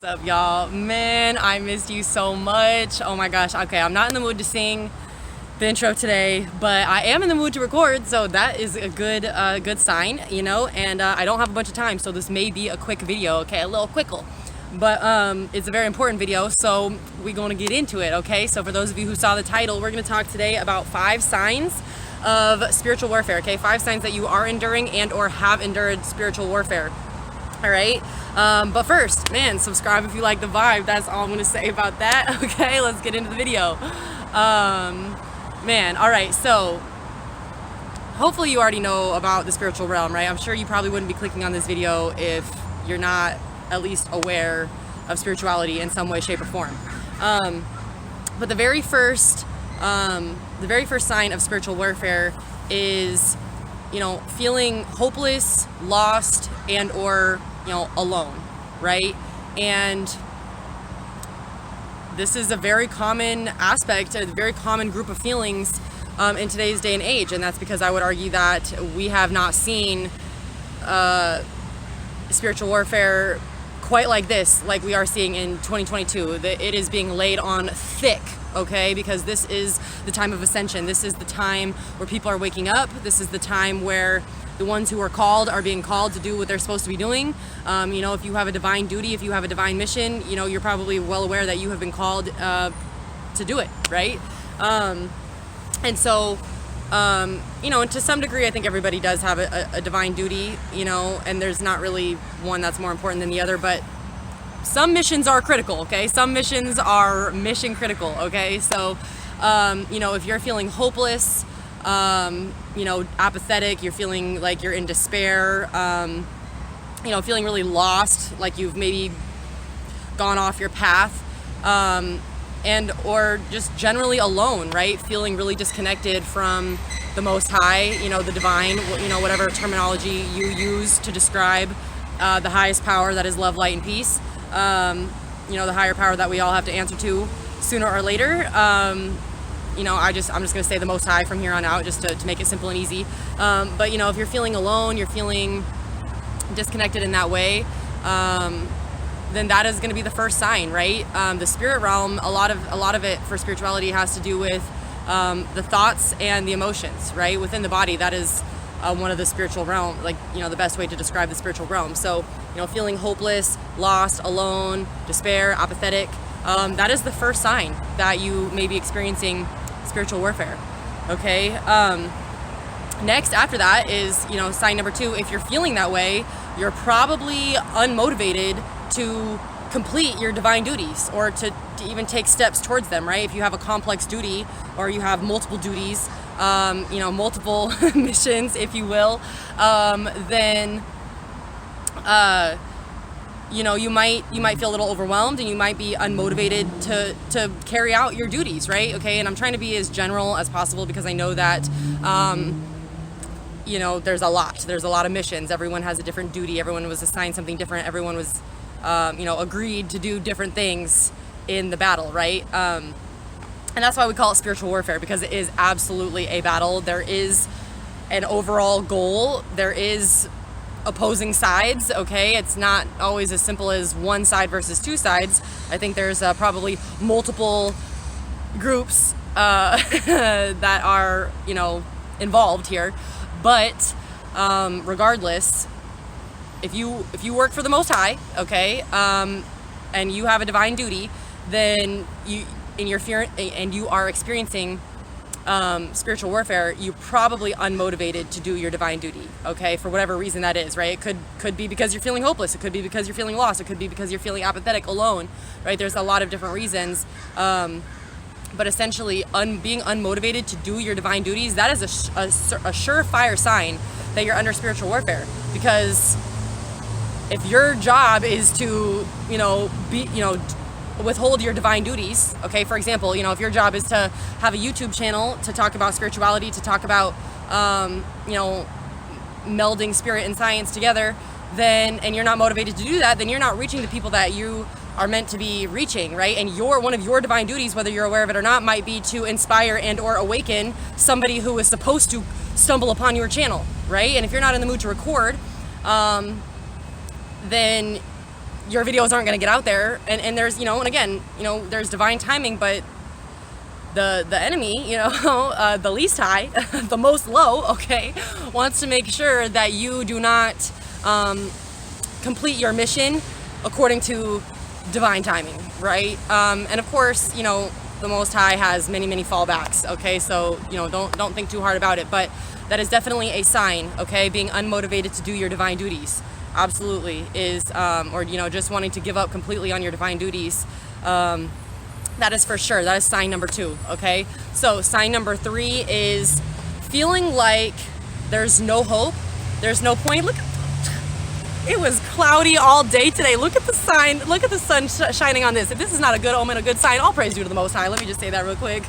What's up, y'all? Man, I missed you so much. Oh my gosh. Okay, I'm not in the mood to sing the intro today, but I am in the mood to record, so that is a good sign, you know. And I don't have a bunch of time, so this may be a quick video. Okay, a little quickle, but it's a very important video, so we're going to get into it. Okay, so for those of you who saw the title, we're going to talk today about 5 signs of spiritual warfare. Okay, 5 signs that you are enduring and or have endured spiritual warfare. All right, but first, man, subscribe if you like the vibe. That's all I'm gonna say about that. Okay, let's get into the video. Man, all right, so hopefully you already know about the spiritual realm, right? I'm sure you probably wouldn't be clicking on this video if you're not at least aware of spirituality in some way, shape, or form. But the very first sign of spiritual warfare is, you know, feeling hopeless, lost, and or, you know, alone, right? And this is a very common aspect, a very common group of feelings in today's day and age, and that's because I would argue that we have not seen spiritual warfare quite like this, like we are seeing in 2022. It is being laid on thick, okay? Because this is the time of ascension. This is the time where people are waking up. This is the time where the ones who are called are being called to do what they're supposed to be doing. You know, if you have a divine duty, if you have a divine mission, you know, you're probably well aware that you have been called to do it, right? And so, you know, and to some degree, I think everybody does have a divine duty, you know, and there's not really one that's more important than the other, but some missions are critical, okay? Some missions are mission critical, okay? So, you know, if you're feeling hopeless, you know, apathetic, you're feeling like you're in despair, you know, feeling really lost, like you've maybe gone off your path, and or just generally alone, right? Feeling really disconnected from the Most High, you know, the divine, you know, whatever terminology you use to describe the highest power that is love, light, and peace. You know, the higher power that we all have to answer to sooner or later. You know, I'm just gonna say the Most High from here on out, just to make it simple and easy. But you know, if you're feeling alone, you're feeling disconnected in that way, then that is going to be the first sign, right? The spirit realm, a lot of it for spirituality has to do with the thoughts and the emotions, right? Within the body, that is one of the spiritual realm, like, you know, the best way to describe the spiritual realm. So, you know, feeling hopeless, lost, alone, despair, apathetic, that is the first sign that you may be experiencing spiritual warfare, okay? Next, after that is, you know, sign number 2. If you're feeling that way, you're probably unmotivated to complete your divine duties or to even take steps towards them, right? If you have a complex duty or you have multiple duties, you know, multiple missions, if you will, then, you know, you might feel a little overwhelmed and you might be unmotivated to carry out your duties, right? Okay, and I'm trying to be as general as possible because I know that, you know, there's a lot of missions. Everyone has a different duty. Everyone was assigned something different. Everyone was, you know, agreed to do different things in the battle, right? And that's why we call it spiritual warfare, because it is absolutely a battle. There is an overall goal. There is opposing sides, okay? It's not always as simple as one side versus 2 sides. I think there's probably multiple groups that are, you know, involved here. But regardless, if you work for the Most High, okay, and you have a divine duty, then you are experiencing spiritual warfare, you're probably unmotivated to do your divine duty, okay, for whatever reason that is, right? It could be because you're feeling hopeless. It could be because you're feeling lost. It could be because you're feeling apathetic, alone, right? There's a lot of different reasons. But essentially, being unmotivated to do your divine duties, that is a surefire sign that you're under spiritual warfare. Because if your job is to, you know, withhold your divine duties, okay, for example, you know, if your job is to have a YouTube channel to talk about spirituality, to talk about, you know, melding spirit and science together, then, and you're not motivated to do that, then you're not reaching the people that you are meant to be reaching, right? And one of your divine duties, whether you're aware of it or not, might be to inspire and or awaken somebody who is supposed to stumble upon your channel, right? And if you're not in the mood to record, then your videos aren't going to get out there. And there's, and again, there's divine timing, but the enemy, the least high, the most low, okay, wants to make sure that you do not complete your mission according to divine timing, right? And of course, the Most High has many, many fallbacks, okay? So, don't think too hard about it, but that is definitely a sign, okay? Being unmotivated to do your divine duties, absolutely, is, or, just wanting to give up completely on your divine duties, that is for sure. That is sign number 2, okay? So sign number 3 is feeling like there's no hope, there's no point. Look, it was cloudy all day today. Look at the sign. Look at the sun shining on this. If this is not a good omen, a good sign, all praise due to the Most High. Let me just say that real quick.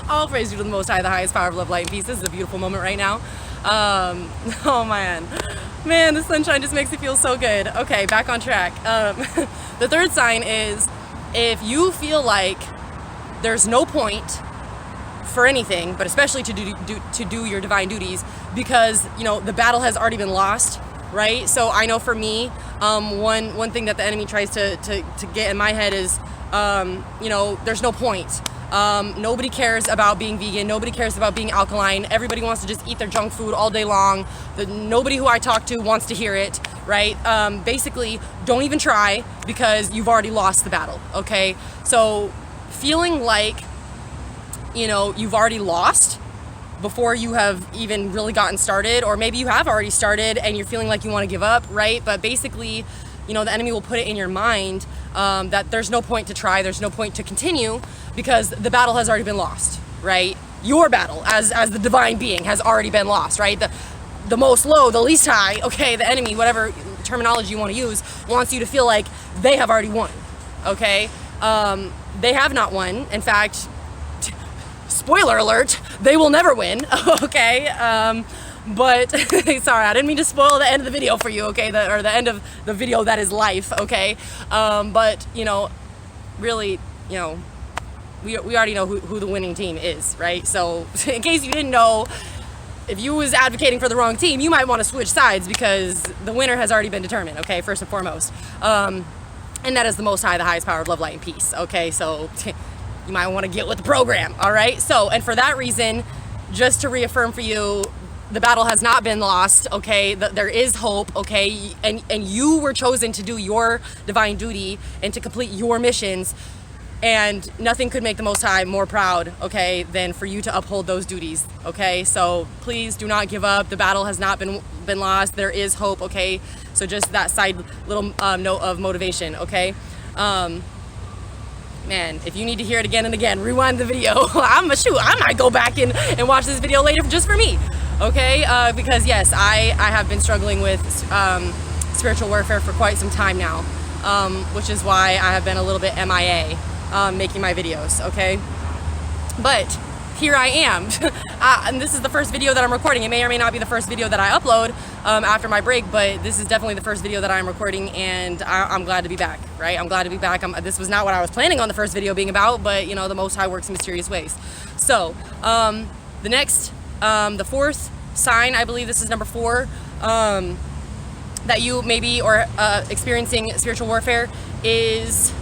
All praise due to the Most High, the highest power of love, light, and peace. This is a beautiful moment right now. Oh man, the sunshine just makes it feel so good. Okay, back on track. The third sign is if you feel like there's no point for anything, but especially to do your divine duties, because the battle has already been lost, right? So I know for me, one thing that the enemy tries to get in my head is, there's no point. Nobody cares about being vegan. Nobody cares about being alkaline. Everybody wants to just eat their junk food all day long. Nobody who I talk to wants to hear it, right? Basically, don't even try because you've already lost the battle, okay? So feeling like, you've already lost before you have even really gotten started, or maybe you have already started and you're feeling like you want to give up, right? But basically, the enemy will put it in your mind that there's no point to try, there's no point to continue because the battle has already been lost, right? Your battle as the divine being has already been lost, right? The most low, the least high, okay, the enemy, whatever terminology you want to use, wants you to feel like they have already won, okay? They have not won. In fact, spoiler alert, they will never win, okay? But sorry, I didn't mean to spoil the end of the video for you, okay? Or the end of the video that is life, okay? But really, we already know who the winning team is, right? So in case you didn't know, if you was advocating for the wrong team, you might want to switch sides because the winner has already been determined, okay? First and foremost. And that is the Most High, the highest power of love, light, and peace, okay? So you might want to get with the program, all right? So, and for that reason, just to reaffirm for you, the battle has not been lost, okay? There is hope, okay? And you were chosen to do your divine duty and to complete your missions, and nothing could make the Most High more proud, okay, than for you to uphold those duties, okay? So please do not give up. The battle has not been lost. There is hope, okay? So just that side little note of motivation, okay? Man, if you need to hear it again and again, rewind the video. I might go back and watch this video later just for me, okay? Because yes, I have been struggling with spiritual warfare for quite some time now, which is why I have been a little bit MIA making my videos, okay? But here I am, and this is the first video that I'm recording. It may or may not be the first video that I upload after my break, but this is definitely the first video that I'm recording, and I'm glad to be back, right? I'm glad to be back. This was not what I was planning on the first video being about, but the Most High works in mysterious ways. So the next, the fourth sign, I believe this is number 4, that you maybe are experiencing spiritual warfare is,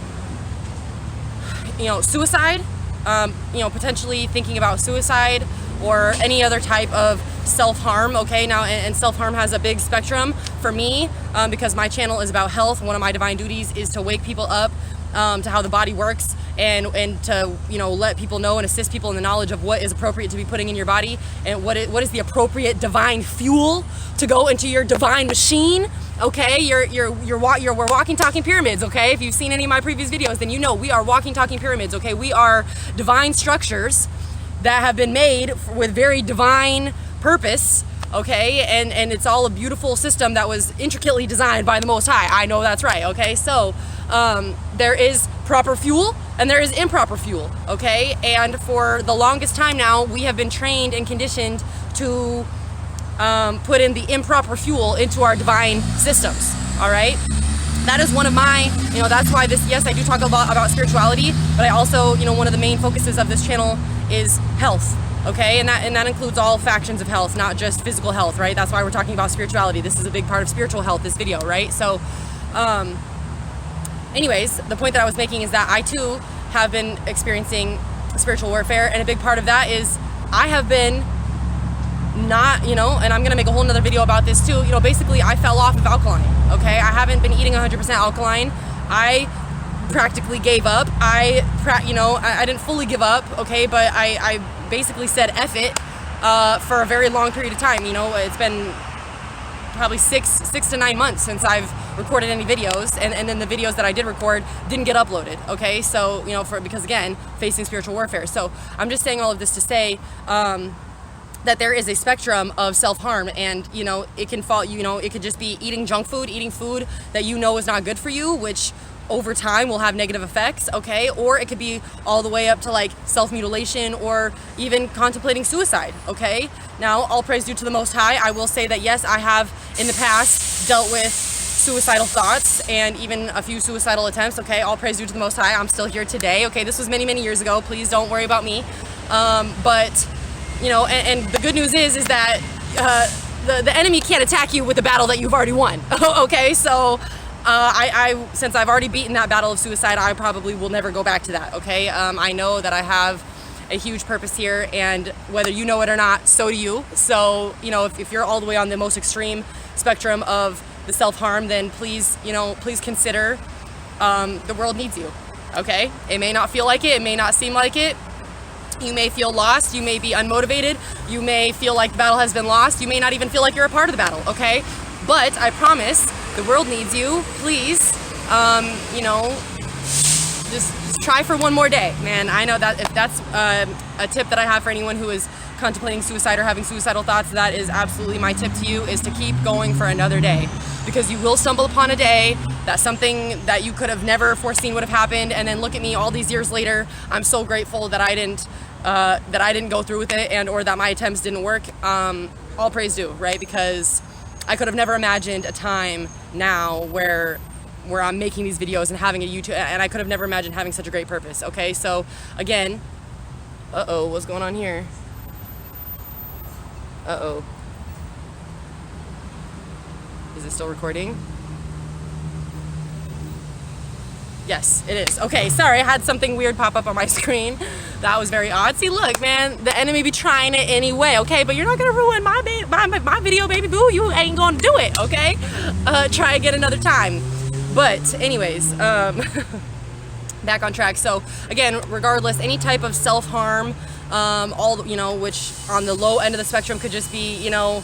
suicide. Potentially thinking about suicide or any other type of self-harm, okay? Now, and self-harm has a big spectrum for me because my channel is about health. One of my divine duties is to wake people up to how the body works and to, let people know and assist people in the knowledge of what is appropriate to be putting in your body and what is the appropriate divine fuel to go into your divine machine. Okay, we're walking, talking pyramids, okay? If you've seen any of my previous videos, then we are walking, talking pyramids, okay? We are divine structures that have been made with very divine purpose, okay? And it's all a beautiful system that was intricately designed by the Most High. I know that's right, okay? So there is proper fuel and there is improper fuel, okay? And for the longest time now, we have been trained and conditioned to put in the improper fuel into our divine systems, all right? That is one of my, that's why yes, I do talk a lot about spirituality, but I also, one of the main focuses of this channel is health, okay? And that includes all factions of health, not just physical health, right? That's why we're talking about spirituality. This is a big part of spiritual health, this video, right? So, anyways, the point that I was making is that I too have been experiencing spiritual warfare, and a big part of that is I have been not, you know, and I'm gonna make a whole nother video about this too, you know, basically I fell off of Alkaline, okay? I haven't been eating 100% Alkaline. I practically gave up. I didn't fully give up, okay, but I basically said F it for a very long period of time. You know, it's been probably six to 9 months since I've recorded any videos, and then the videos that I did record didn't get uploaded, okay? So, you know, because again, facing spiritual warfare. So I'm just saying all of this to say that there is a spectrum of self-harm, and, you know, it can fall, you know, it could just be eating junk food, eating food that you know is not good for you, which over time will have negative effects, okay? Or it could be all the way up to like self-mutilation or even contemplating suicide, okay? Now, all praise due to the Most High. I will say that yes, I have in the past dealt with suicidal thoughts and even a few suicidal attempts, okay? All praise due to the Most High. I'm still here today, okay? This was many, many years ago. Please don't worry about me. But, you know, and the good news is that the enemy can't attack you with a battle that you've already won, okay? So, since I've already beaten that battle of suicide, I probably will never go back to that, okay? I know that I have a huge purpose here, and whether you know it or not, so do you. So, you know, if you're all the way on the most extreme spectrum of the self-harm, then please, you know, please consider the world needs you, okay? It may not feel like it may not seem like it. You may feel lost, you may be unmotivated, you may feel like the battle has been lost, you may not even feel like you're a part of the battle, okay? But I promise the world needs you. Please, you know, just try for one more day, man. I know that if that's a tip that I have for anyone who is contemplating suicide or having suicidal thoughts, that is absolutely my tip to you, is to keep going for another day, because you will stumble upon a day that something that you could have never foreseen would have happened, and then look at me all these years later. I'm so grateful that I didn't go through with it, and or that my attempts didn't work. All praise due, right? Because I could have never imagined a time now where I'm making these videos and having a YouTube, and I could have never imagined having such a great purpose, okay? So, again, what's going on here? Is it still recording? Yes, it is. Okay, sorry, I had something weird pop up on my screen. That was very odd. See, look, man, the enemy be trying it anyway, okay? But you're not gonna ruin my video, baby boo. You ain't gonna do it, okay? Try again another time. But anyways, back on track. So again, regardless, any type of self-harm, you know, which on the low end of the spectrum could just be, you know,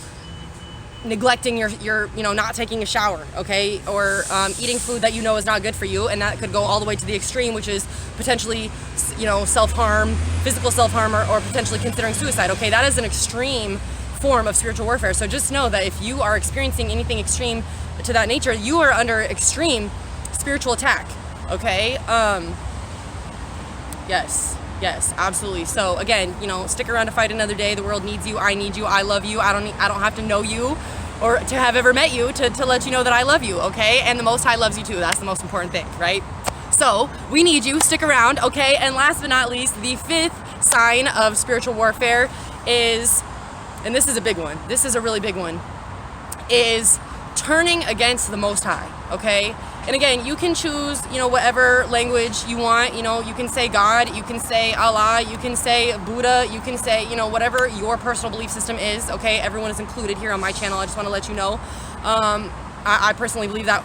neglecting your you know, not taking a shower, okay, or eating food that you know is not good for you, and that could go all the way to the extreme, which is potentially, you know, self-harm, physical self-harm, or potentially considering suicide, okay? That is an extreme form of spiritual warfare. So just know that if you are experiencing anything extreme to that nature, you are under extreme spiritual attack, okay? Yes, absolutely. So again, you know, stick around to fight another day. The world needs you. I need you. I love you. I don't have to know you or to have ever met you to let you know that I love you, okay? And the Most High loves you too. That's the most important thing, right? So we need you. Stick around, okay? And last but not least, the fifth sign of spiritual warfare is, and this is a big one, this is a really big one, is turning against the Most High, okay? And again, you can choose, you know, whatever language you want. You know, you can say God, you can say Allah, you can say Buddha, you can say, you know, whatever your personal belief system is, okay? Everyone is included here on my channel. I just want to let you know. I personally believe that,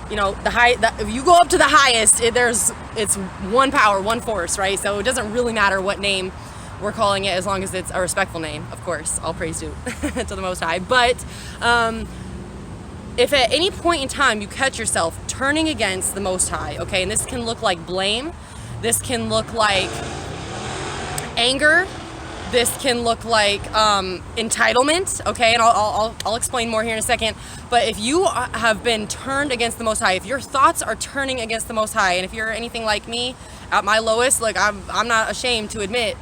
you know, if you go up to the highest, it's one power, one force, right? So it doesn't really matter what name we're calling it, as long as it's a respectful name, of course. All praise due to the Most High. But if at any point in time you catch yourself turning against the Most High, okay, and this can look like blame, this can look like anger, this can look like entitlement, okay, and I'll explain more here in a second. But if you have been turned against the Most High, if your thoughts are turning against the Most High, and if you're anything like me, at my lowest, like I'm not ashamed to admit,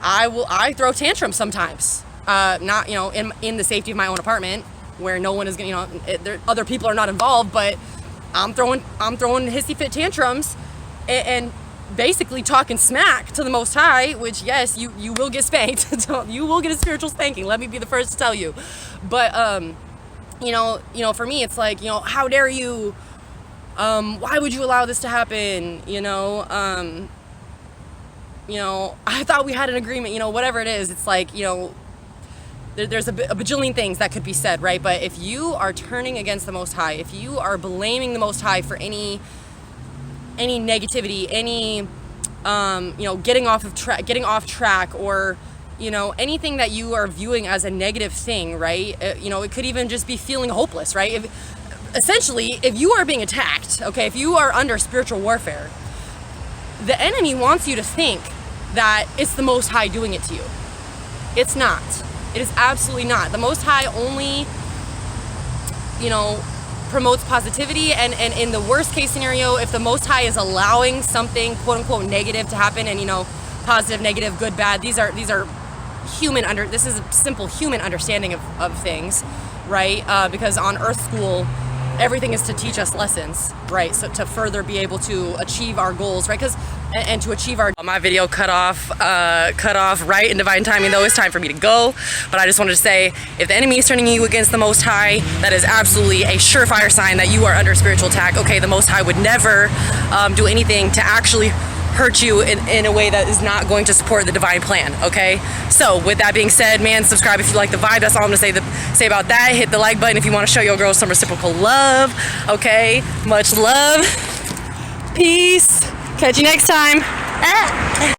I throw tantrums sometimes, not, you know, in the safety of my own apartment, where no one is gonna, you know, other people are not involved, but I'm throwing hissy fit tantrums and basically talking smack to the Most High, which yes, you will get spanked. You will get a spiritual spanking. Let me be the first to tell you. But you know, for me, it's like, you know, how dare you Why would you allow this to happen? I thought we had an agreement, whatever it is. It's like, there's a bajillion things that could be said, right? But if you are turning against the Most High, if you are blaming the Most High for any negativity, any getting off track, or anything that you are viewing as a negative thing, right? It could even just be feeling hopeless, right? Essentially, if you are being attacked, okay, if you are under spiritual warfare, the enemy wants you to think that it's the Most High doing it to you. It's not. It is absolutely not. The Most High only, promotes positivity, and in the worst case scenario, if the Most High is allowing something quote unquote negative to happen, and positive, negative, good, bad, these are this is a simple human understanding of things, right? Because on Earth School, everything is to teach us lessons, right? So to further be able to achieve our goals, right? And to achieve my video cut off right in divine timing, though. It's time for me to go. But I just wanted to say, if the enemy is turning you against the Most High, that is absolutely a surefire sign that you are under spiritual attack. Okay, the Most High would never do anything to actually hurt you in a way that is not going to support the divine plan, okay? So with that being said, man, subscribe if you like the vibe. That's all I'm gonna say about that. Hit the like button if you want to show your girls some reciprocal love, okay? Much love. Peace. Catch you next time.